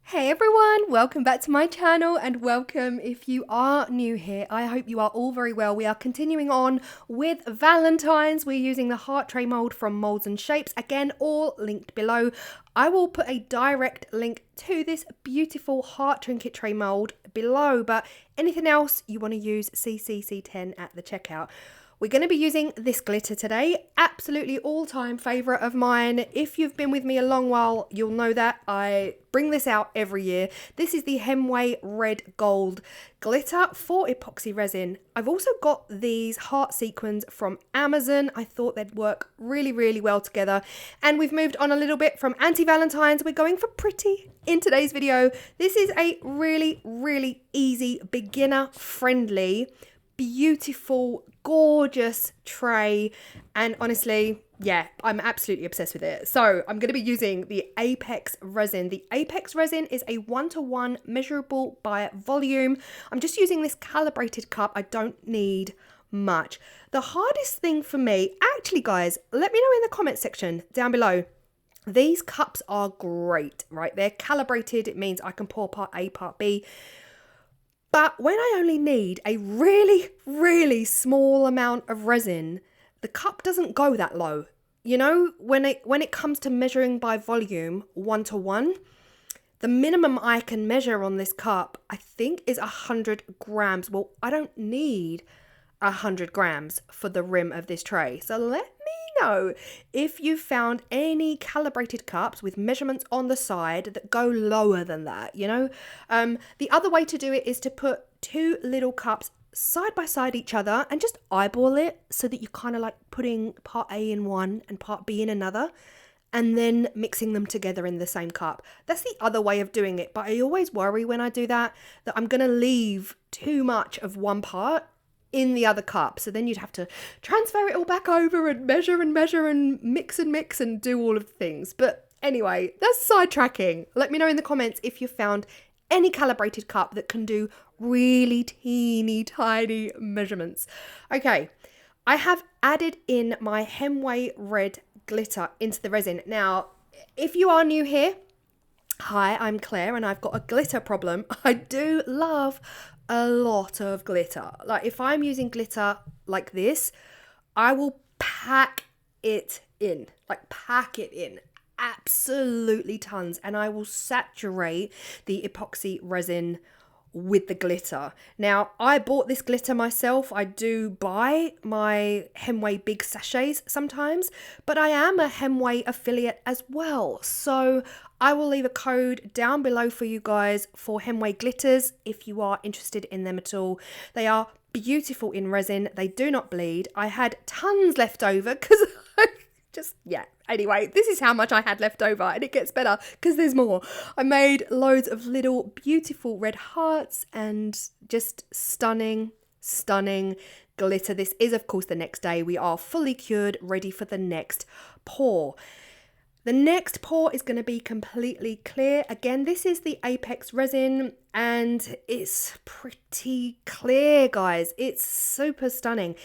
Hey everyone, welcome back to my channel and welcome if you are new here. I hope you are all very well. We are continuing on with Valentines. We're using the heart tray mold from Molds and Shapes. Again, all linked below. I will put a direct link to this beautiful heart trinket tray mold below, but anything else you want to use, CCC10 at the checkout. We're going to be using this glitter today, absolutely all-time favourite of mine. If you've been with me a long while, you'll know that I bring this out every year. This is the Hemway Red Gold glitter for epoxy resin. I've also got these heart sequins from Amazon. I thought they'd work really, really well together. And we've moved on a little bit from anti-Valentines. We're going for pretty in today's video. This is a really, really easy, beginner-friendly, beautiful, gorgeous tray, and honestly, yeah, I'm absolutely obsessed with it. So I'm going to be using the Apex resin. The Apex resin is a 1-to-1 measurable by volume. I'm just using this calibrated cup. I don't need much. The hardest thing for me, actually guys, let me know in the comment section down below. These cups are great, right? They're calibrated. It means I can pour part A, part B. But when I only need a really, really small amount of resin, the cup doesn't go that low. You know, when it comes to measuring by volume, 1-to-1, the minimum I can measure on this cup, I think, is 100 grams. Well, I don't need 100 grams for the rim of this tray. So let me know if you found any calibrated cups with measurements on the side that go lower than that, you know. The other way to do it is to put two little cups side by side each other and just eyeball it so that you're kind of like putting part A in one and part B in another and then mixing them together in the same cup. That's the other way of doing it, but I always worry when I do that I'm going to leave too much of one part in the other cup. So then you'd have to transfer it all back over and measure and mix and do all of the things. But anyway, that's sidetracking. Let me know in the comments if you found any calibrated cup that can do really teeny tiny measurements. Okay, I have added in my Hemway red glitter into the resin. Now, if you are new here, hi, I'm Claire and I've got a glitter problem. I do love a lot of glitter. Like if I'm using glitter like this, I will pack it in, absolutely tons, and I will saturate the epoxy resin with the glitter. Now, I bought this glitter myself. I do buy my Hemway big sachets sometimes, but I am a Hemway affiliate as well. So I will leave a code down below for you guys for Hemway glitters if you are interested in them at all. They are beautiful in resin. They do not bleed. I had tons left over because anyway, this is how much I had left over, and it gets better because there's more. I made loads of little beautiful red hearts and just stunning glitter. This is, of course, the next day. We are fully cured, ready for the next pour. The next pour is going to be completely clear. Again, this is the Apex resin and it's pretty clear, guys. It's super stunning.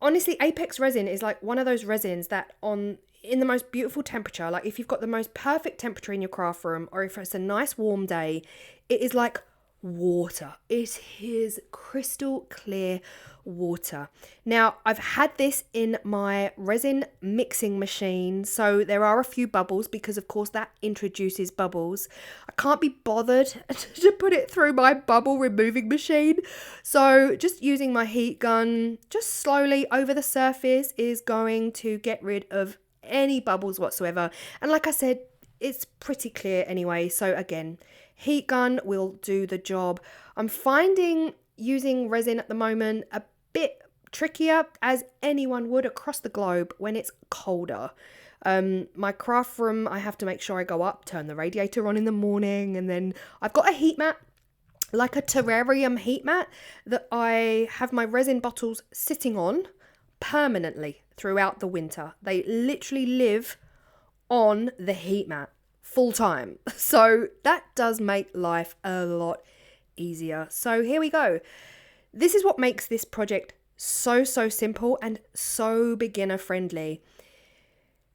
Honestly, Apex resin is like one of those resins that in the most beautiful temperature, like if you've got the most perfect temperature in your craft room or if it's a nice warm day, it is like water. It is crystal clear water. Now, I've had this in my resin mixing machine, so there are a few bubbles because of course that introduces bubbles. I can't be bothered to put it through my bubble removing machine, so just using my heat gun just slowly over the surface is going to get rid of any bubbles whatsoever. And like I said, it's pretty clear anyway, so again, heat gun will do the job. I'm finding using resin at the moment a bit trickier, as anyone would across the globe, when it's colder. My craft room, I have to make sure I go up, turn the radiator on in the morning, and then I've got a heat mat, like a terrarium heat mat, that I have my resin bottles sitting on permanently throughout the winter. They literally live on the heat mat full time. So that does make life a lot easier. So here we go. This is what makes this project so simple and so beginner friendly.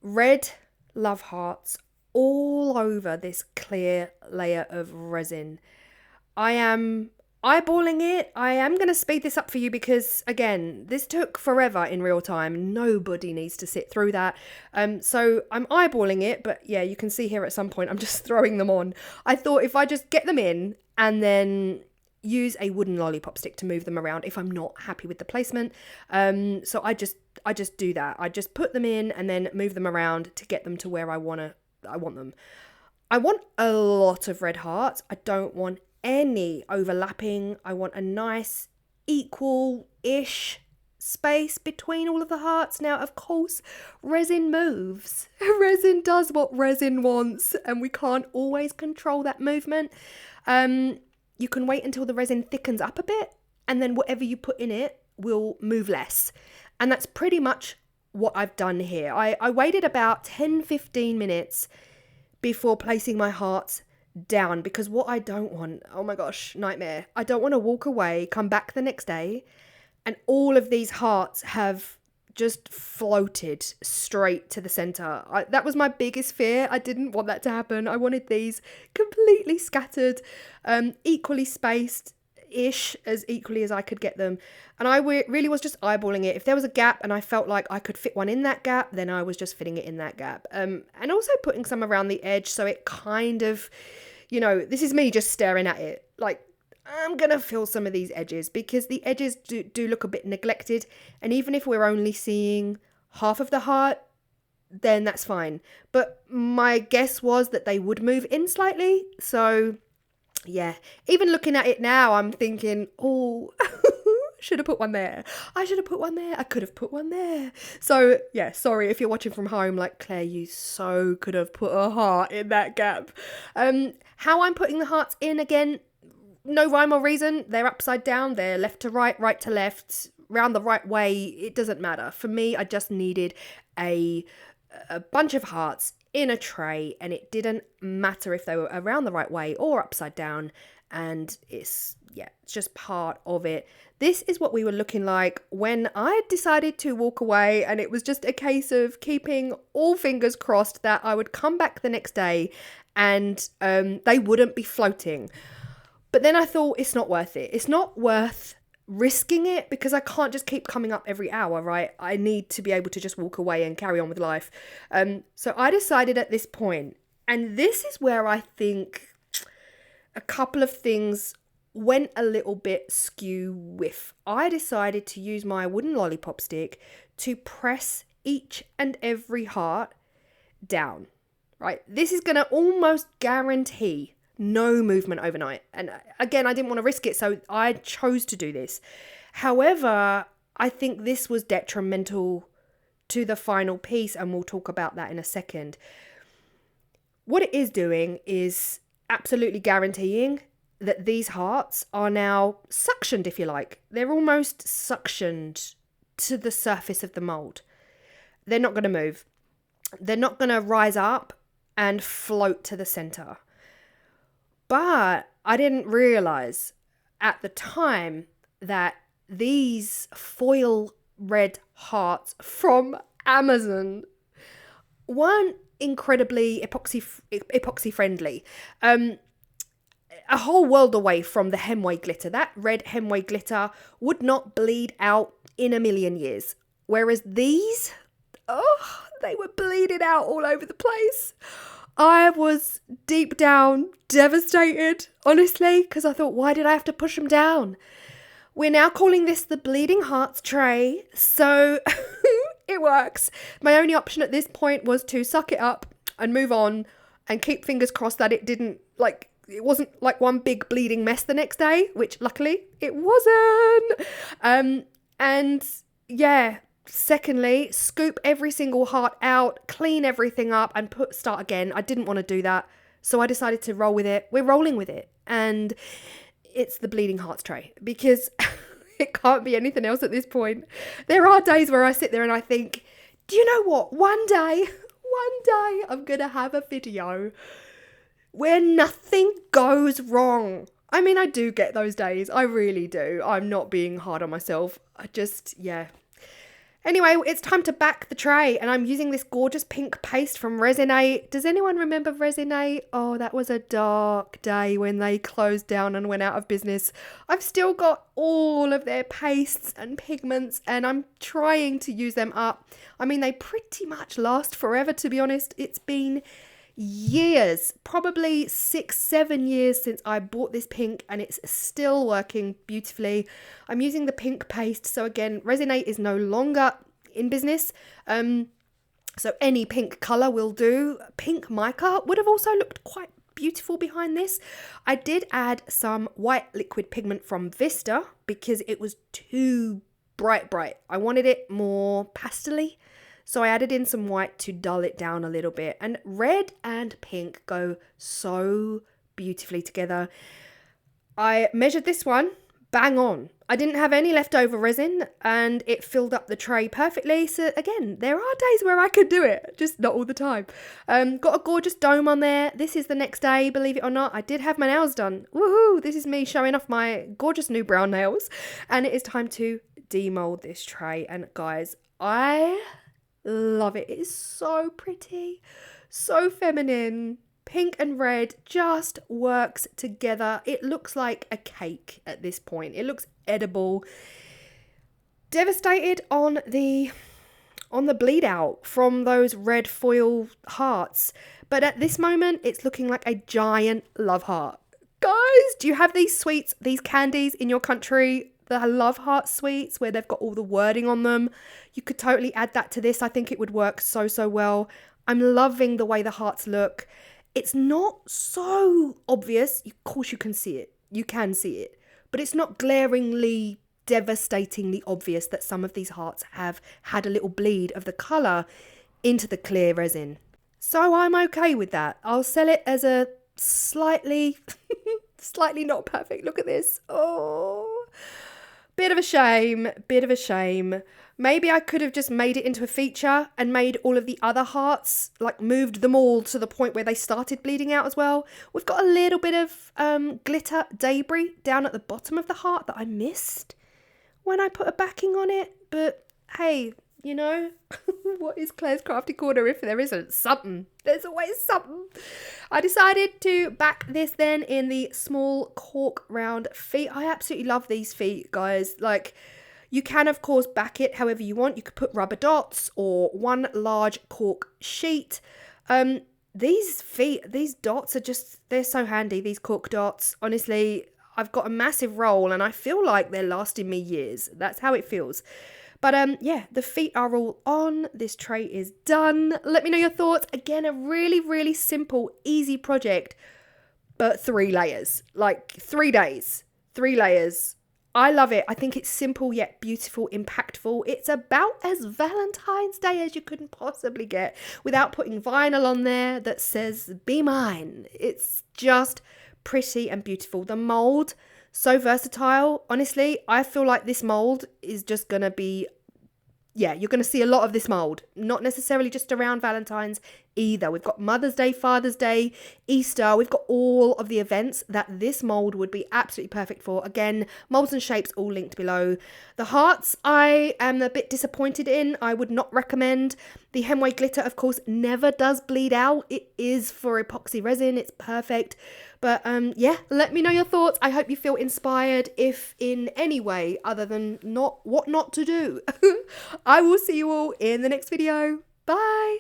Red love hearts all over this clear layer of resin. I am eyeballing it. I am going to speed this up for you because, again, this took forever in real time. Nobody needs to sit through that. So I'm eyeballing it, but yeah, you can see here at some point I'm just throwing them on. I thought if I just get them in and then use a wooden lollipop stick to move them around if I'm not happy with the placement. So I just do that. I just put them in and then move them around to get them to where I want them. I want a lot of red hearts. I don't want any overlapping. I want a nice equal-ish space between all of the hearts. Now, of course, resin moves. Resin does what resin wants, and we can't always control that movement. You can wait until the resin thickens up a bit, and then whatever you put in it will move less. And that's pretty much what I've done here. I waited about 10-15 minutes before placing my hearts down, because what I don't want, oh my gosh, nightmare. I don't want to walk away, come back the next day, and all of these hearts have just floated straight to the center. That was my biggest fear. I didn't want that to happen. I wanted these completely scattered, equally spaced ish, as equally as I could get them. And I really was just eyeballing it. If there was a gap and I felt like I could fit one in that gap, then I was just fitting it in that gap. And also putting some around the edge, so it kind of, this is me just staring at it. Like, I'm going to fill some of these edges because the edges do look a bit neglected. And even if we're only seeing half of the heart, then that's fine. But my guess was that they would move in slightly. So yeah, even looking at it now, I'm thinking, oh, should have put one there. I should have put one there. I could have put one there. So yeah, sorry if you're watching from home, like, Claire, you so could have put a heart in that gap. How I'm putting the hearts in, again, no rhyme or reason. They're upside down. They're left to right, right to left, round the right way. It doesn't matter. For me, I just needed a bunch of hearts in a tray, and it didn't matter if they were around the right way or upside down. And it's just part of it. This is what we were looking like when I decided to walk away, and it was just a case of keeping all fingers crossed that I would come back the next day and they wouldn't be floating. But then I thought, it's not worth it. It's not worth risking it because I can't just keep coming up every hour, right? I need to be able to just walk away and carry on with life. So I decided at this point, and this is where I think a couple of things went a little bit skew with. I decided to use my wooden lollipop stick to press each and every heart down, right? This is going to almost guarantee no movement overnight. And again, I didn't want to risk it, so I chose to do this. However, I think this was detrimental to the final piece, and we'll talk about that in a second. What it is doing is absolutely guaranteeing that these hearts are now suctioned, if you like. They're almost suctioned to the surface of the mould. They're not going to move. They're not going to rise up and float to the center. But I didn't realize at the time that these foil red hearts from Amazon weren't incredibly epoxy friendly. A whole world away from the Hemway glitter. That red Hemway glitter would not bleed out in a million years. Whereas these, they were bleeding out all over the place. I was deep down devastated, honestly, because I thought, why did I have to push them down? We're now calling this the Bleeding Hearts tray, so it works. My only option at this point was to suck it up and move on and keep fingers crossed that it wasn't like one big bleeding mess the next day, which luckily it wasn't. And yeah, secondly, scoop every single heart out, clean everything up and start again. I didn't want to do that, so I decided to roll with it. We're rolling with it, and it's the Bleeding Hearts tray because it can't be anything else at this point. There are days where I sit there and I think, do you know what? One day I'm going to have a video where nothing goes wrong. I mean, I do get those days. I really do. I'm not being hard on myself. I just, yeah. Anyway, it's time to back the tray, and I'm using this gorgeous pink paste from Resin. Does anyone remember Resin? Oh, that was a dark day when they closed down and went out of business. I've still got all of their pastes and pigments, and I'm trying to use them up. I mean, they pretty much last forever, to be honest. It's been years, probably 6-7 years since I bought this pink, and it's still working beautifully. I'm using the pink paste, so again, Resin is no longer in business, so any pink color will do. Pink mica would have also looked quite beautiful behind this. I did add some white liquid pigment from Vista because it was too bright. I wanted it more pastel-y. So I added in some white to dull it down a little bit. And red and pink go so beautifully together. I measured this one, bang on. I didn't have any leftover resin and it filled up the tray perfectly. So again, there are days where I could do it, just not all the time. Got a gorgeous dome on there. This is the next day, believe it or not. I did have my nails done. Woohoo! This is me showing off my gorgeous new brown nails. And it is time to demold this tray. And guys, I love it. It is so pretty, so feminine. Pink and red just works together. It looks like a cake at this point. It looks edible. Devastated on the bleed out from those red foil hearts, but at this moment it's looking like a giant love heart. Guys, do you have these sweets, these candies in your country? The love heart sweets where they've got all the wording on them. You could totally add that to this. I think it would work so well. I'm loving the way the hearts look. It's not so obvious. Of course you can see it. You can see it. But it's not glaringly, devastatingly obvious that some of these hearts have had a little bleed of the colour into the clear resin. So I'm okay with that. I'll sell it as a slightly not perfect. Look at this. Oh, bit of a shame. Maybe I could have just made it into a feature and made all of the other hearts, like moved them all to the point where they started bleeding out as well. We've got a little bit of glitter debris down at the bottom of the heart that I missed when I put a backing on it. But hey, you know, what is Claire's Crafty Corner if there isn't something? There's always something. I decided to back this then in the small cork round feet. I absolutely love these feet, guys. Like, you can, of course, back it however you want. You could put rubber dots or one large cork sheet. These feet, these dots are just, they're so handy, these cork dots. Honestly, I've got a massive roll and I feel like they're lasting me years. That's how it feels. But yeah, the feet are all on. This tray is done. Let me know your thoughts. Again, a really simple, easy project, but 3 layers. Like 3 days, 3 layers. I love it. I think it's simple yet beautiful, impactful. It's about as Valentine's Day as you couldn't possibly get without putting vinyl on there that says, "Be mine." It's just pretty and beautiful. The mould, so versatile. Honestly, I feel like this mould is just going to be, yeah, you're going to see a lot of this mould. Not necessarily just around Valentine's either. We've got Mother's Day, Father's Day, Easter. We've got all of the events that this mould would be absolutely perfect for. Again, moulds and shapes all linked below. The hearts, I am a bit disappointed in. I would not recommend. The Hemway glitter, of course, never does bleed out. It is for epoxy resin. It's perfect. But yeah, let me know your thoughts. I hope you feel inspired, if in any way other than what not to do. I will see you all in the next video. Bye.